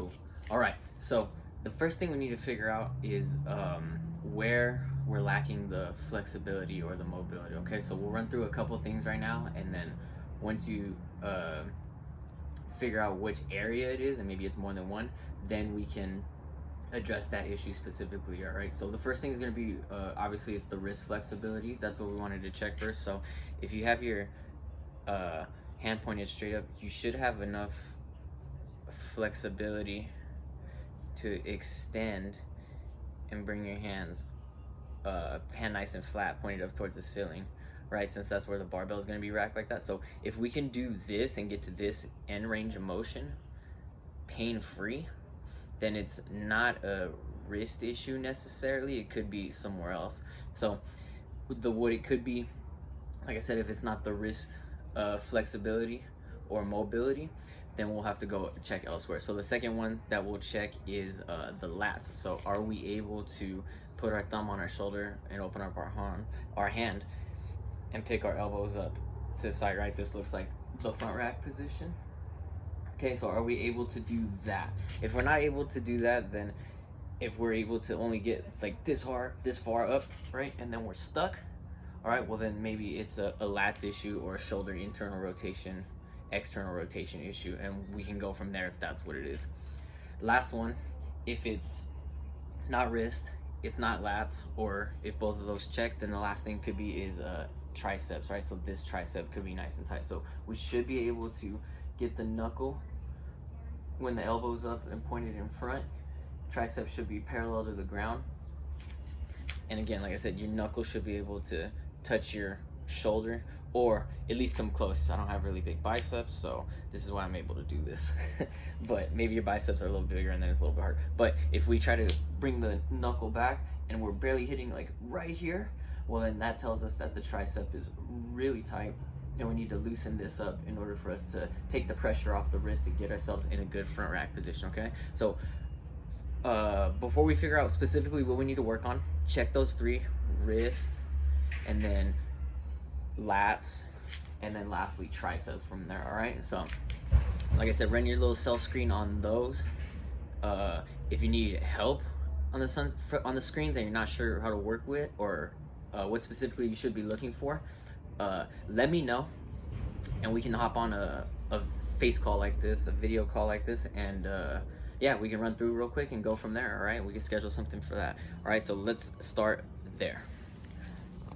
Cool. All right. So the first thing we need to figure out is where we're lacking the flexibility or the mobility. Okay. So we'll run through a couple things right now, and then once you figure out which area it is, and maybe it's more than one, then we can address that issue specifically. All right. So the first thing is going to be obviously it's the wrist flexibility. That's what we wanted to check first. So if you have your hand pointed straight up, you should have enough flexibility to extend and bring your hands hand nice and flat, pointed up towards the ceiling, right? Since that's where the barbell is going to be racked like that. So if we can do this and get to this end range of motion pain free, then it's not a wrist issue necessarily. It could be somewhere else. So what it could be, like I said, if it's not the wrist flexibility or mobility, then we'll have to go check elsewhere. So the second one that we'll check is the lats. So are we able to put our thumb on our shoulder and open up our hand and pick our elbows up to the side, right? This looks like the front rack position. Okay, so are we able to do that? If we're not able to do that, then if we're able to only get like this far up, right, and then we're stuck, all right, well then maybe it's a lats issue or a shoulder internal rotation, external rotation issue, and we can go from there if that's what it is. Last one, if it's not wrist, it's not lats, or if both of those check, then the last thing could be is triceps, right? So this tricep could be nice and tight. So we should be able to get the knuckle when the elbow's up and pointed in front. Tricep should be parallel to the ground. And again, like I said, your knuckle should be able to touch your shoulder, or at least come close. I don't have really big biceps, so this is why I'm able to do this. But maybe your biceps are a little bigger and then it's a little bit hard. But if we try to bring the knuckle back and we're barely hitting like right here, well then that tells us that the tricep is really tight, and we need to loosen this up in order for us to take the pressure off the wrist and get ourselves in a good front rack position. Okay, so before we figure out specifically what we need to work on, check those three: wrist, and then lats, and then lastly triceps from there. All right, so like I said, run your little self screen on those. If you need help on the screens and you're not sure how to work with, or what specifically you should be looking for, let me know, and we can hop on a face call like this, a video call like this, and yeah, we can run through real quick and go from there. All right, we can schedule something for that. All right, so let's start there.